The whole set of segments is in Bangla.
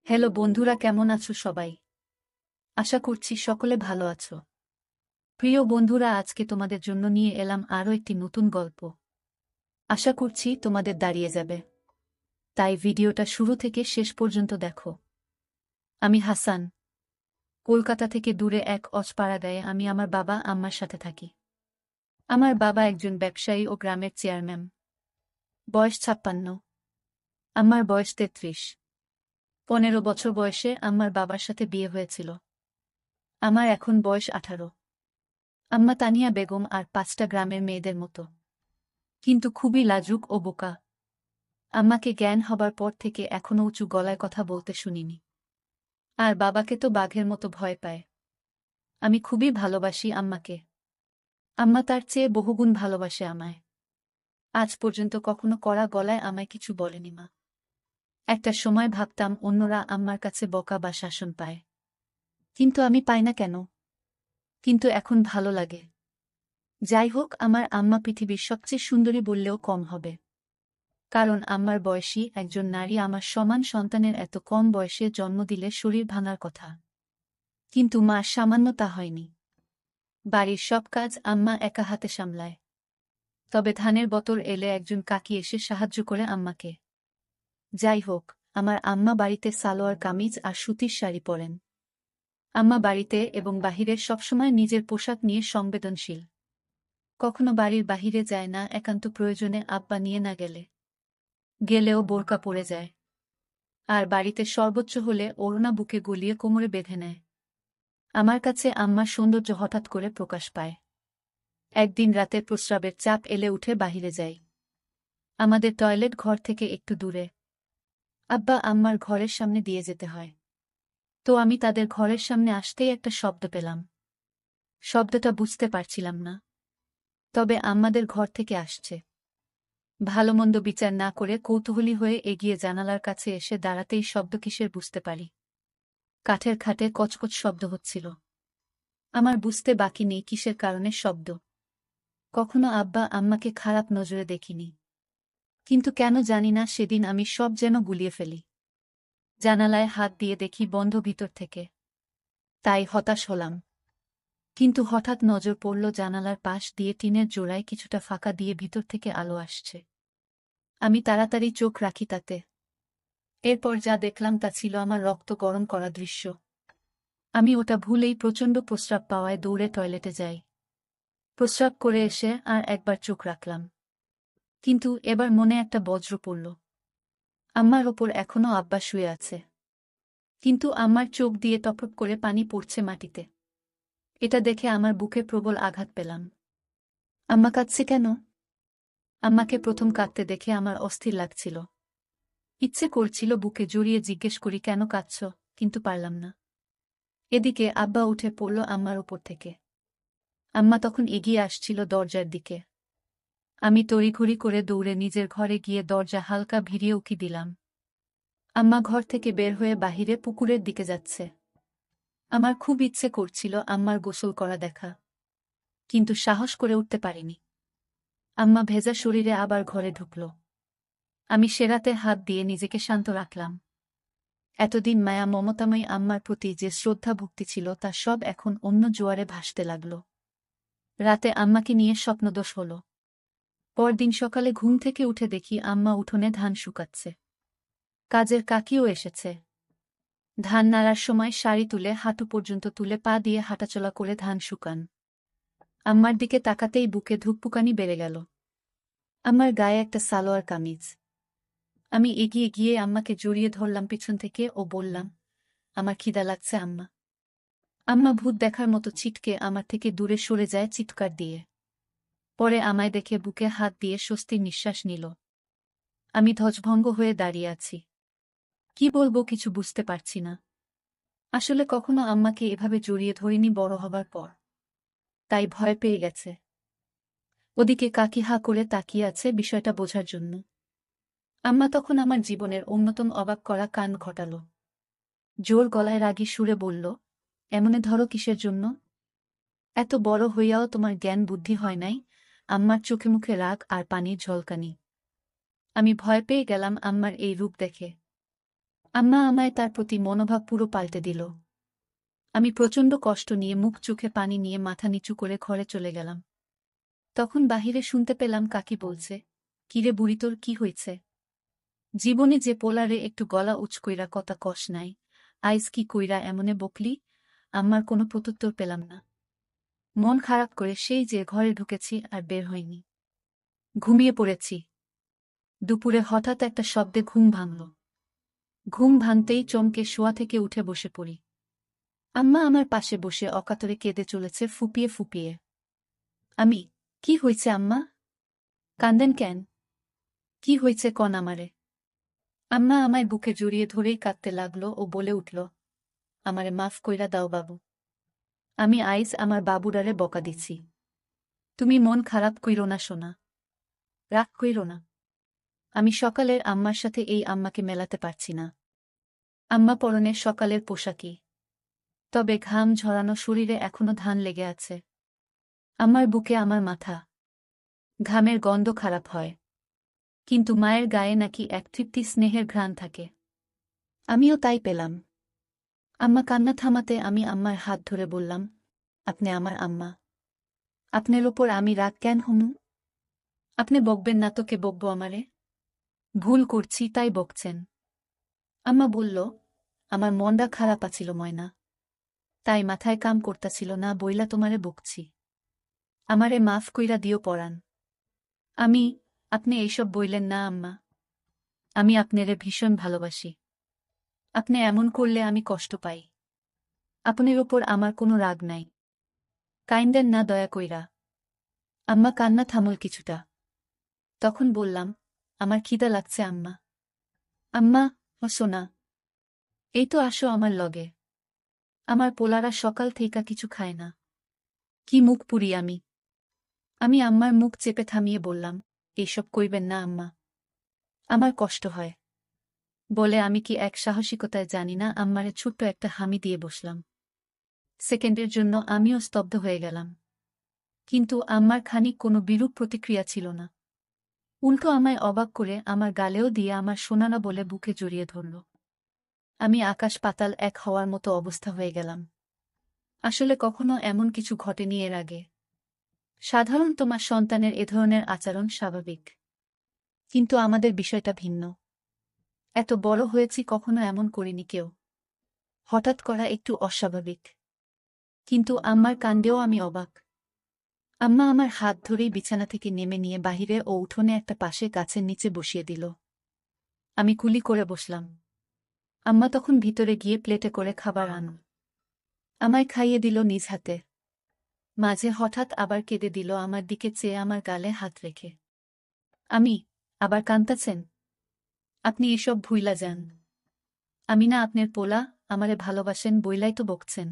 হ্যালো বন্ধুরা, কেমন আছো সবাই? আশা করছি সকলে ভালো আছো। প্রিয় বন্ধুরা, আজকে তোমাদের জন্য নিয়ে এলাম আরও একটি নতুন গল্প। আশা করছি তোমাদের দাঁড়িয়ে যাবে, তাই ভিডিওটা শুরু থেকে শেষ পর্যন্ত দেখো। আমি হাসান। কলকাতা থেকে দূরে এক অজপাড়াগাঁয়ে আমি আমার বাবা আম্মার সাথে থাকি। আমার বাবা একজন ব্যবসায়ী ও গ্রামের চেয়ারম্যান। বয়স 56। আমার বয়স 33। 15 বছর বয়সে আমার বাবার সাথে বিয়ে হয়েছিল। আমার এখন বয়স 18। আম্মা তানিয়া বেগম আর 5টা গ্রামের মেয়েদের মতো, কিন্তু খুবই লাজুক ও বোকা। আম্মাকে জ্ঞান হবার পর থেকে এখনো উঁচু গলায় কথা বলতে শুনিনি। আর বাবাকে তো বাঘের মতো ভয় পায়। আমি খুবই ভালোবাসি আম্মাকে। আম্মা তার চেয়ে বহুগুণ ভালোবাসে আমায়। আজ পর্যন্ত কখনো কড়া গলায় আমায় কিছু বলেনি মা। একটা সময় ভাবতাম অন্যরা আম্মার কাছে বকা বা শাসন পায়, কিন্তু আমি পাই না কেন? কিন্তু এখন ভালো লাগে। যাই হোক, আমার আম্মা পৃথিবীর সবচেয়ে সুন্দরী বললেও কম হবে। কারণ আমার বয়সী একজন নারী আমার সমান সন্তানের এত কম বয়সে জন্ম দিলে শরীর ভাঙার কথা। কিন্তু মা সামান্য তা হয়নি। বাড়ির সব কাজ আম্মা একা হাতে সামলায়। তবে ধানের বতর এলে একজন কাকি এসে সাহায্য করে আম্মাকে। যাই হোক, আমার আম্মা বাড়িতে সালোয়ার কামিজ আর সুতির শাড়ি পরেন। আম্মা বাড়িতে এবং বাহিরে সবসময় নিজের পোশাক নিয়ে সংবেদনশীল। কখনো বাড়ির বাহিরে যায় না একান্ত প্রয়োজনে, আব্বা নিয়ে না গেলেও বোরকা পরে যায়। আর বাড়িতে সর্বোচ্চ হলে ওড়না বুকে গলিয়ে কোমরে বেঁধে নেয়। আমার কাছে আম্মার সৌন্দর্য হঠাৎ করে প্রকাশ পায়। একদিন রাতে প্রস্রাবের চাপ এলে উঠে বাহিরে যাই। আমাদের টয়লেট ঘর থেকে একটু দূরে। আব্বা আম্মার ঘরের সামনে দিয়ে যেতে হয়। তো আমি তাদের ঘরের সামনে আসতেই একটা শব্দ পেলাম। শব্দটা বুঝতে পারছিলাম না, তবে আম্মাদের ঘর থেকে আসছে। ভালোমন্দ বিচার না করে কৌতূহলী হয়ে এগিয়ে জানালার কাছে এসে দাঁড়াতেই শব্দ কিসের বুঝতে পারি। কাঠের খাটে কচকচ শব্দ হচ্ছিল। আমার বুঝতে বাকি নেই কিসের কারণে শব্দ। কখনো আব্বা আম্মাকে খারাপ নজরে দেখিনি, কিন্তু কেন জানি না সেদিন আমি সব যেন গুলিয়ে ফেলি। জানালায় হাত দিয়ে দেখি বন্ধ ভিতর থেকে। তাই হতাশ হলাম। কিন্তু হঠাৎ নজর পড়ল জানালার পাশ দিয়ে টিনের জোড়ায় কিছুটা ফাঁকা দিয়ে ভিতর থেকে আলো আসছে। আমি তাড়াতাড়ি চোখ রাখি তাতে। এরপর যা দেখলাম তা ছিল আমার রক্ত গরম করা দৃশ্য। আমি ওটা ভুলেই প্রচণ্ড প্রস্রাব পাওয়ায় দৌড়ে টয়লেটে যাই। প্রস্রাব করে এসে আর একবার চোখ রাখলাম, কিন্তু এবার মনে একটা বজ্র পড়ল। আম্মার ওপর এখনো আব্বা শুয়ে আছে, কিন্তু আম্মার চোখ দিয়ে টপটপ করে পানি পড়ছে মাটিতে। এটা দেখে আমার বুকে প্রবল আঘাত পেলাম। আম্মা কাঁদছে কেন? আম্মাকে প্রথম কাঁদতে দেখে আমার অস্থির লাগছিল। ইচ্ছে করছিল বুকে জড়িয়ে জিজ্ঞেস করি, কেন কাঁদছ? কিন্তু পারলাম না। এদিকে আব্বা উঠে পড়ল আম্মার ওপর থেকে। আম্মা তখন এগিয়ে আসছিল দরজার দিকে। আমি তড়িঘড়ি করে দৌড়ে নিজের ঘরে গিয়ে দরজা হালকা ভিড়িয়ে উকি দিলাম। আম্মা ঘর থেকে বের হয়ে বাহিরে পুকুরের দিকে যাচ্ছে। আমার খুব ইচ্ছে করছিল আম্মার গোসল করা দেখা, কিন্তু সাহস করে উঠতে পারিনি। আম্মা ভেজা শরীরে আবার ঘরে ঢুকল। আমি সেরাতে হাত দিয়ে নিজেকে শান্ত রাখলাম। এতদিন মায়া মমতাময়ী আম্মার প্রতি যে শ্রদ্ধা ভক্তি ছিল তা সব এখন অন্য জোয়ারে ভাসতে লাগল। রাতে আম্মাকে নিয়ে স্বপ্নদোষ হল। পরদিন সকালে ঘুম থেকে উঠে দেখি আম্মা উঠোনে ধান শুকাচ্ছে। কাজের কাকিও এসেছে। ধান নাড়ার সময় শাড়ি তুলে হাঁটু পর্যন্ত তুলে পা দিয়ে হাঁটাচলা করে ধান শুকান। আম্মার দিকে তাকাতেই বুকে ধুকপুকানি বেড়ে গেল। আমার গায়ে একটা সালোয়ার কামিজ। আমি এগিয়ে গিয়ে আম্মাকে জড়িয়ে ধরলাম পিছন থেকে ও বললাম, আমার খিদা লাগছে আম্মা। আম্মা ভূত দেখার মতো ছিটকে আমার থেকে দূরে সরে যায় চিৎকার দিয়ে। পরে আমায় দেখে বুকে হাত দিয়ে স্বস্তির নিঃশ্বাস নিল। আমি ধ্বজভঙ্গ হয়ে দাঁড়িয়ে আছি। কি বলবো কিছু বুঝতে পারছি না। আসলে কখনো আম্মাকে এভাবে জড়িয়ে ধরিনি বড় হবার পর, তাই ভয় পেয়ে গেছে। ওদিকে কাকি হা করে তাকিয়ে আছে বিষয়টা বোঝার জন্য। আম্মা তখন আমার জীবনের অন্যতম অবাক করা কান ঘটাল। জোর গলায় রাগী সুরে বলল, এমনে ধরো কিসের জন্য? এত বড় হইয়াও তোমার জ্ঞান বুদ্ধি হয় নাই? আম্মার চোখে মুখে রাগ আর পানির ঝলকানি। আমি ভয় পেয়ে গেলাম আম্মার এই রূপ দেখে। আম্মা আমায় তার প্রতি মনোভাব পুরো পাল্টে দিল। আমি প্রচণ্ড কষ্ট নিয়ে মুখ চোখে পানি নিয়ে মাথা নিচু করে ঘরে চলে গেলাম। তখন বাহিরে শুনতে পেলাম কাকি বলছে, কিরে বুড়ি তোর কি হয়েছে? জীবনে যে পোলারে একটু গলা উঁচ কইরা কথা কষ নাই, আইজ কি কইরা এমনে বকলি? আম্মার কোনো প্রত্যুত্তর পেলাম না। মন খারাপ করে সেই যে ঘরে ঢুকেছি আর বের হইনি। ঘুমিয়ে পড়েছি। দুপুরে হঠাৎ একটা শব্দে ঘুম ভাঙল। ঘুম ভাঙতেই চমকে শোয়া থেকে উঠে বসে পড়ি। আম্মা আমার পাশে বসে অকাতরে কেঁদে চলেছে ফুপিয়ে ফুপিয়ে। আমি, কি হইছে আম্মা? কান্দেন কেন? কি হইছে কন আমারে? আম্মা আমায় বুকে জড়িয়ে ধরেই কাঁদতে লাগলো ও বলে উঠল, আমারে মাফ কইরা দাও বাবু। আমি আইজ আমার বাবুরারে বকা দিছি। তুমি মন খারাপ কইরো না সোনা। রাগ কইরো না। আমি সকালের আম্মার সাথে এই আম্মাকে মেলাতে পারছি না। আম্মা পরনে সকালের পোশাকই, তবে ঘাম ঝরানো শরীরে এখনো ধান লেগে আছে। আমার বুকে আমার মাথা। ঘামের গন্ধ খারাপ হয়, কিন্তু মায়ের গায়ে নাকি এক তৃপ্তি স্নেহের ঘ্রাণ থাকে। আমিও তাই পেলাম। আম্মা কান্না থামাতে আমি আম্মার হাত ধরে বললাম, আপনি আমার আম্মা, আপনার ওপর আমি রাগ কেন হমু? আপনি বকবেন না তো কে বকবো আমারে? ভুল করছি তাই বকছেন। আম্মা বলল, আমার মনটা খারাপ আছিল ময়না, তাই মাথায় কাম করতাছিল না বইলা তোমারে বকছি। আমারে মাফ কইরা দিও পরাণ। আমি, আপনি এইসব বইলেন না আম্মা। আমি আপনারে ভীষণ ভালোবাসি। আপনি এমন করলে আমি কষ্ট পাই। আপনার ওপর আমার কোনো রাগ নাই। কাইন্দেন না দয়া কইরা। আম্মা কান্না থামল কিছুটা। তখন বললাম, আমার খিদা লাগছে আম্মা। আম্মা, ও সোনা, এই তো আসো আমার লগে। আমার পোলারা সকাল থেইকা কিছু খায় না। কি মুখ পুরি আমি। আমি আম্মার মুখ চেপে থামিয়ে বললাম, এইসব কইবেন না আম্মা, আমার কষ্ট হয়। বলে আমি কি এক সাহসিকতায় জানি না আম্মারে ছোট্ট একটা হামি দিয়ে বসলাম। সেকেন্ডের জন্য আমিও স্তব্ধ হয়ে গেলাম। কিন্তু আম্মার খানিক কোনো বিরূপ প্রতিক্রিয়া ছিল না। উল্টো আমায় অবাক করে আমার গালেও দিয়ে আমার শোনানা বলে বুকে জড়িয়ে ধরল। আমি আকাশ পাতাল এক হওয়ার মতো অবস্থা হয়ে গেলাম। আসলে কখনো এমন কিছু ঘটেনি এর আগে। সাধারণ তোমার সন্তানের এ ধরনের আচরণ স্বাভাবিক, কিন্তু আমাদের বিষয়টা ভিন্ন। এত বড় হয়েছি কখনো এমন করিনি কেউ। হঠাৎ করা একটু অস্বাভাবিক। কিন্তু আম্মার কাণ্ডেও আমি অবাক। আম্মা আমার হাত ধরেই বিছানা থেকে নেমে নিয়ে বাহিরে ও উঠোনে একটা পাশে গাছের নিচে বসিয়ে দিল। আমি কুলি করে বসলাম। আম্মা তখন ভিতরে গিয়ে প্লেটে করে খাবার আনো। আমায় খাইয়ে দিল নিজ হাতে। মাঝে হঠাৎ আবার কেঁদে দিল আমার দিকে চেয়ে আমার গালে হাত রেখে। আমি, আবার কান্তাছেন? আপনি এসব ভুইলা যান। আমি না আপনার পোলা, আমারে ভালোবাসেন বইলাই তো বকছেন।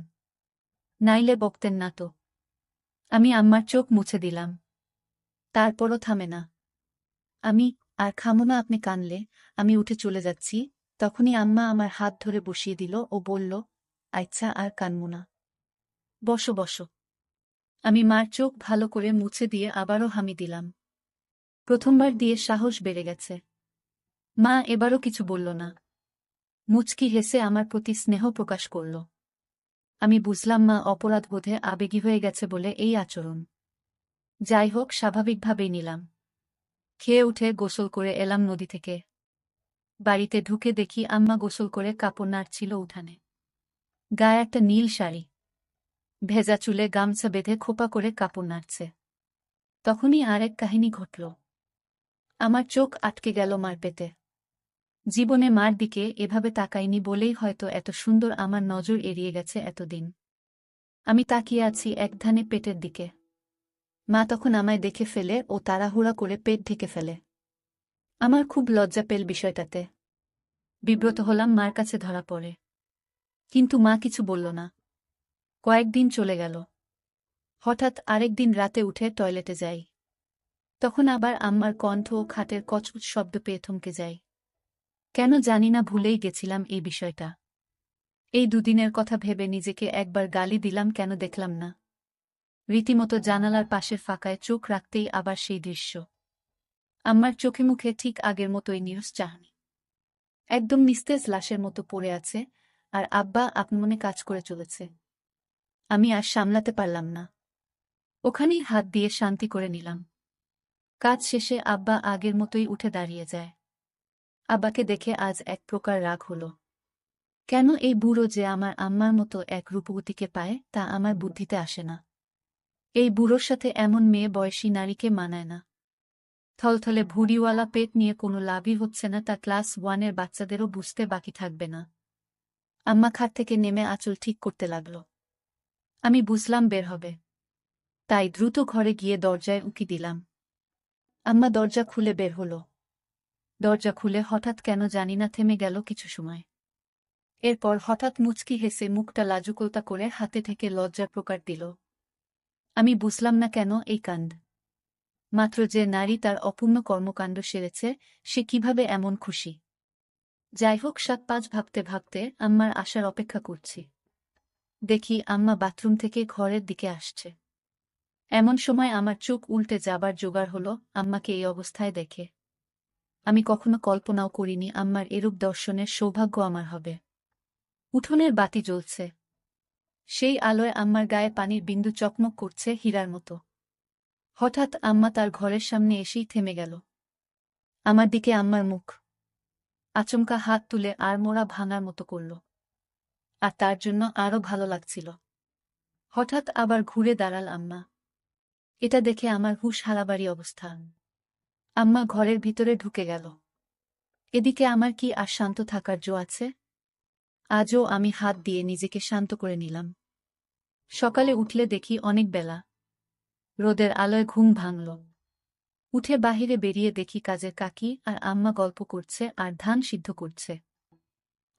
নাইলে বকতেন না তো। আমি আম্মার চোখ মুছে দিলাম। তারপরও থামে না। আমি, আর খামো না আপনি কানলে, আমি উঠে চলে যাচ্ছি। তখনই আম্মা আমার হাত ধরে বসিয়ে দিল ও বলল, আচ্ছা আর কানমু না। বসো বসো। আমি মার চোখ ভালো করে মুছে দিয়ে আবারও হামি দিলাম। প্রথমবার দিয়ে সাহস বেড়ে গেছে। মা এবারও কিছু বলল না। মুচকি হেসে আমার প্রতি স্নেহ প্রকাশ করল। আমি বুঝলাম মা অপরাধবোধে আবেগী হয়ে গেছে বলে এই আচরণ। যাই হোক, স্বাভাবিকভাবেই নিলাম। খেয়ে উঠে গোসল করে এলাম নদী থেকে। বাড়িতে ঢুকে দেখি আম্মা গোসল করে কাপড় নাড়ছিল উঠানে। গায়ে একটা নীল শাড়ি, ভেজা চুলে গামছা বেঁধে খোপা করে কাপড় নাড়ছে। তখনই আরেক কাহিনী ঘটল। আমার চোখ আটকে গেল মার পেতে। জীবনে মার দিকে এভাবে তাকাইনি বলেই হয়তো এত সুন্দর আমার নজর এড়িয়ে গেছে এতদিন। আমি তাকিয়ে আছি একধানে পেটের দিকে। মা তখন আমায় দেখে ফেলে ও তাড়াহুড়া করে পেট ঢেকে ফেলে। আমার খুব লজ্জা পেল বিষয়টাতে। বিব্রত হলাম, মার কাছে ধরা পড়ে। কিন্তু মা কিছু বলল না। কয়েকদিন চলে গেল। হঠাৎ আরেক দিন রাতে উঠে টয়লেটে যাই। তখন আবার আম্মার কণ্ঠ ও খাটের কচকুচ শব্দ পেয়ে থমকে যাই। কেন জানি না ভুলেই গেছিলাম এই বিষয়টা। এই দুদিনের কথা ভেবে নিজেকে একবার গালি দিলাম কেন দেখলাম না। রীতিমতো জানালার পাশের ফাঁকায় চোখ রাখতেই আবার সেই দৃশ্য। আম্মার চোখে মুখে ঠিক আগের মতোই নিরস চাহনি। একদম নিস্তেজ লাশের মতো পড়ে আছে, আর আব্বা আপমনে কাজ করে চলেছে। আমি আর সামলাতে পারলাম না। ওখানেই হাত দিয়ে শান্তি করে নিলাম। কাজ শেষে আব্বা আগের মতোই উঠে দাঁড়িয়ে যায়। আব্বাকে দেখে আজ এক প্রকার রাগ হলো। কেন এই বুড়ো যে আমার আম্মার মতো এক রূপবতীকে পায় তা আমার বুদ্ধিতে আসে না। এই বুড়োর সাথে এমন মেয়ে বয়সী নারীকে মানায় না। থলথলে ভুঁড়িওয়ালা পেট নিয়ে কোনো লাভই হচ্ছে না, তা ক্লাস 1-এর বাচ্চাদেরও বুঝতে বাকি থাকবে না। আম্মা খাট থেকে নেমে আঁচল ঠিক করতে লাগল। আমি বুঝলাম বের হবে, তাই দ্রুত ঘরে গিয়ে দরজায় উঁকি দিলাম। আম্মা দরজা খুলে বের হল। দরজা খুলে হঠাৎ কেন জানি না থেমে গেল কিছু সময়। এরপর হঠাৎ মুচকি হেসে মুখটা লাজুকোতা করে হাতে থেকে লজ্জার প্রকার দিল। আমি বুঝলাম না কেন এই কাণ্ড। মাত্র যে নারী তার অপূর্ণ কর্মকাণ্ড সেরেছে, সে কিভাবে এমন খুশি। যাই হোক, 7-5 ভাবতে ভাবতে আম্মার আসার অপেক্ষা করছি। দেখি আম্মা বাথরুম থেকে ঘরের দিকে আসছে। এমন সময় আমার চোখ উল্টে যাবার জোগাড় হলো আম্মাকে এই অবস্থায় দেখে। আমি কখনো কল্পনাও করিনি আম্মার এরূপ দর্শনের সৌভাগ্য আমার হবে। উঠোনের বাতি জ্বলছে। সেই আলোয় আম্মার গায়ে পানির বিন্দু চকমক করছে হীরার মতো। হঠাৎ আম্মা তার ঘরের সামনে এসেই থেমে গেল। আমার দিকে আম্মার মুখ। আচমকা হাত তুলে আড়মোড়া ভাঙার মতো করল। আর তার জন্য আরও ভালো লাগছিল। হঠাৎ আবার ঘুরে দাঁড়াল আম্মা। এটা দেখে আমার হুঁশ হারাবারই অবস্থা। আম্মা ঘরের ভিতরে ঢুকে গেল। এদিকে আমার কি আর শান্ত থাকার জো আছে? আজও আমি হাত দিয়ে নিজেকে শান্ত করে নিলাম। সকালে উঠলে দেখি অনেক বেলা। রোদের আলোয় ঘুম ভাঙল। উঠে বাহিরে বেরিয়ে দেখি কাজের কাকি আর আম্মা গল্প করছে আর ধান সিদ্ধ করছে।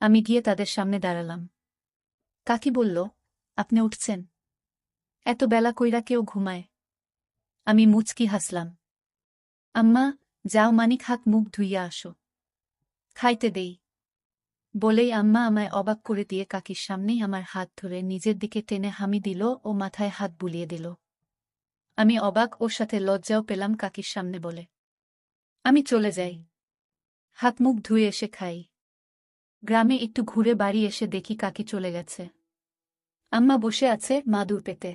আমি গিয়ে তাদের সামনে দাঁড়ালাম। কাকি বলল, আপনি উঠছেন? এত বেলা কইরা কেউ ঘুমায়? আমি মুচকি হাসলাম। আম্মা, যাও মানিক হাত মুখ ধুইয়া আসো, খাইতে দেই। বলেই আম্মা আমায় অবাক করে দিয়ে কাকির সামনেই আমার হাত ধরে নিজের দিকে টেনে হামি দিল ও মাথায় হাত বুলিয়ে দিল। আমি অবাক, ওর সাথে লজ্জাও পেলাম কাকির সামনে বলে। আমি চলে যাই, হাত মুখ ধুয়ে এসে খাই। গ্রামে একটু ঘুরে বাড়ি এসে দেখি কাকি চলে গেছে। আম্মা বসে আছে মাদুর পেতে।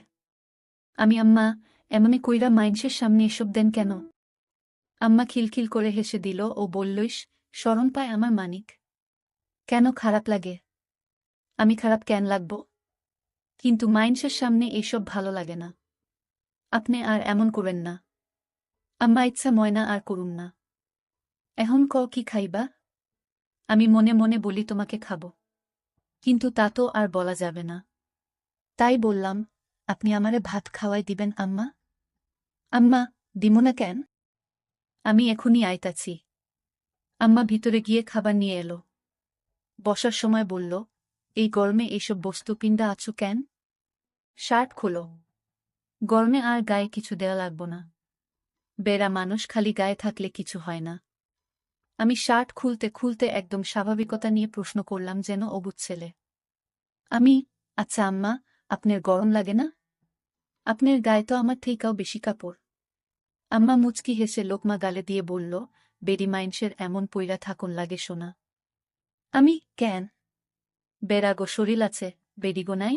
আমি, আম্মা, এমনি কইরা মাইনষের সামনে এসব দেন কেন? আম্মা খিলখিল করে হেসে দিল ও বললইস, শরম পায় আমার মানিক। কেন খারাপ লাগে? আমি খারাপ কেন লাগব? কিন্তু মাইনষের সামনে এইসব ভালো লাগে না। আপনি আর এমন করেন না। আম্মা, ইচ্ছা ময়না আর করুন না। এখন কি খাইবা? আমি মনে মনে বলি তোমাকে খাব, কিন্তু তা তো আর বলা যাবে না। তাই বললাম, আপনি আমারে ভাত খাওয়াই দিবেন আম্মা? আম্মা, দিমু না কেন? আমি এখনই আইতাছি। আম্মা ভিতরে গিয়ে খাবার নিয়ে এলো। বসার সময় বলল, এই গরমে এইসব বস্তু পিণ্ডা আছো কেন? শার্ট খোলো। গরমে আর গায়ে কিছু দেওয়া লাগব না। বেড়া মানুষ, খালি গায়ে থাকলে কিছু হয় না। আমি শার্ট খুলতে খুলতে একদম স্বাভাবিকতা নিয়ে প্রশ্ন করলাম, যেন অবুঝ ছেলে। আমি, আচ্ছা আম্মা, আপনার গরম লাগে না? আপনার গায়ে তো আমার থেইকাও বেশি কাপড়। আম্মা মুচকি হেসে লোকমা গালে দিয়ে বলল, বেডি মাইনষের এমন পইরা থাকুন লাগে শোনা। আমি, কেন? বেড়াগো শরীর আছে, বেডিগো নাই?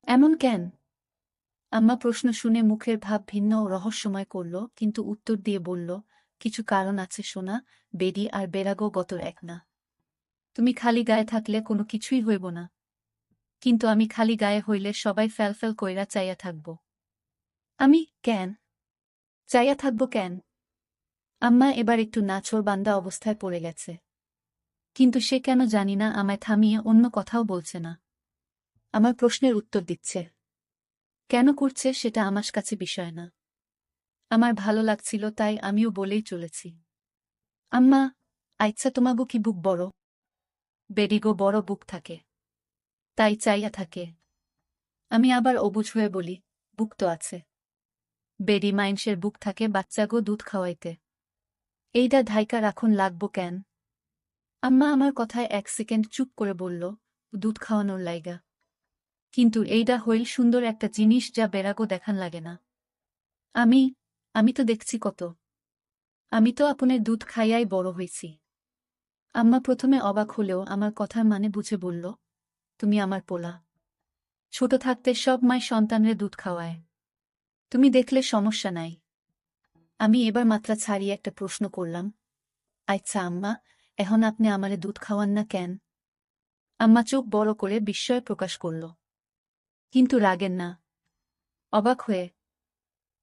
এমন কেন? আম্মা প্রশ্ন শুনে মুখের ভাব ভিন্ন ও রহস্যময় করল, কিন্তু উত্তর দিয়ে বলল, কিছু কারণ আছে সোনা, বেডি আর বেড়াগো গতর এক না। তুমি খালি গায়ে থাকলে কোনো কিছুই হইব না, কিন্তু আমি খালি গায়ে হইলে সবাই ফ্যালফ্যাল কইরা চাইয়া থাকব। আমি, কেন? চাইয়া থাকব কেন? আম্মা এবার একটু নাছোড়বান্দা অবস্থায় পড়ে গেছে, কিন্তু সে কেন জানি না আমায় থামিয়ে অন্য কথাও বলছে না। আমার প্রশ্নের উত্তর দিচ্ছে। কেন করছে সেটা আমার কাছে বিষয় না। আমার ভালো লাগছিল তাই আমিও বলেই চলেছি। আম্মা, আচ্ছা তোমাগো কি বুক বড়? বেডিগো বড় বুক থাকে, তাই চাইয়া থাকে। আমি আবার অবুঝ হয়ে বলি, বুক তো আছে। বেডি মাইনষের বুক থাকে বাচ্চাগো দুধ খাওয়াইতে। এইটা ধাইকা রাখুন লাগব কেন? আম্মা আমার কথায় 1 সেকেন্ড চুপ করে বলল, দুধ খাওয়ানোর লাইগা। কিন্তু এইটা হইল সুন্দর একটা জিনিস যা বেড়াগো দেখান লাগে না। আমি আমি তো দেখছি কত। আমি তো আপনার দুধ খাইয়াই বড় হইছি। আম্মা প্রথমে অবাক হলেও আমার কথার মানে বুঝে বলল, তুমি আমার পোলা। ছোট থাকতে সব মায় সন্তানরে দুধ খাওয়ায়। তুমি দেখলে সমস্যা নাই। আমি এবার মাত্রা ছাড়িয়ে একটা প্রশ্ন করলাম, আচ্ছা আম্মা, এখন আপনি আমারে দুধ খাওয়ান না কেন? আম্মা চোখ বড় করে বিস্ময় প্রকাশ করল, কিন্তু রাগেন না, অবাক হয়ে।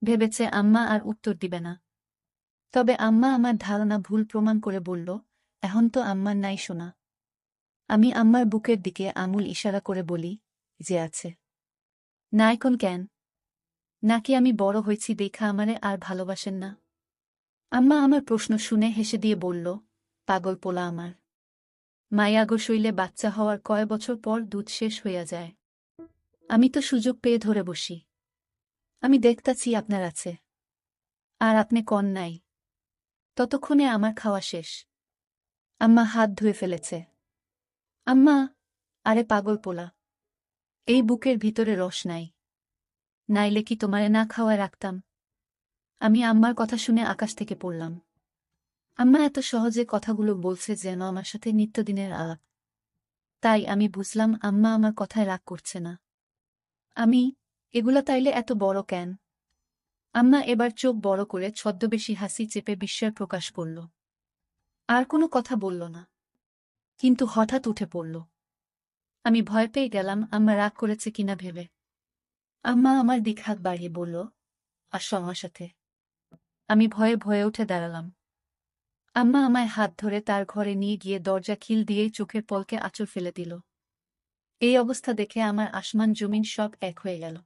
ভেবেছে আম্মা আর উত্তর দিবে না। তবে আম্মা আমার ধারণা ভুল প্রমাণ করে বলল, এখন তো আম্মার নাই শোনা। আমি আম্মার বুকের দিকে আঙুল ইশারা করে বলি, যে আছে। না এখন কেন? নাকি আমি বড় হয়েছি দেখা আমারে আর ভালোবাসেন না? আম্মা আমার প্রশ্ন শুনে হেসে দিয়ে বলল, পাগল পোলা আমার। মায়াগো শৈলে বাচ্চা হওয়ার কয় বছর পর দুধ শেষ হইয়া যায়। আমি তো সুযোগ পেয়ে ধরে বসি। আমি দেখতাছি আপনার আছে, আর আপনি কন নাই। ততক্ষণে আমার খাওয়া শেষ। আম্মা হাত ধুয়ে ফেলেছে। আম্মা, আরে পাগল পোলা, এই বুকের ভিতরে রস নাই। নাইলে কি তোমারে না খাওয়ায় রাখতাম? আমি আম্মার কথা শুনে আকাশ থেকে পড়লাম। আম্মা এত সহজে কথাগুলো বলছে যেন আমার সাথে নিত্যদিনের আলাপ। তাই আমি বুঝলাম আম্মা আমার কথায় রাগ করছে না। আমি, এগুলা তাইলে এত বড় কেন? আম্মা এবার চোখ বড় করে ছদ্মবেশী হাসি চেপে বিস্ময় প্রকাশ করল। আর কোনো কথা বলল না, কিন্তু হঠাৎ উঠে পড়ল। আমি ভয় পেয়ে গেলাম আম্মা রাগ করেছে কিনা ভেবে। আম্মা আমার দিক হাত বাড়িয়ে বলল, আসো আমার সাথে। আমি ভয়ে ভয়ে উঠে দাঁড়ালাম। আম্মা আমায় হাত ধরে তার ঘরে নিয়ে গিয়ে দরজা খিল দিয়েই চোখের পলকে আঁচল ফেলে দিল। এই অবস্থা দেখে আমার আসমান জমিন সব এক হয়ে গেল।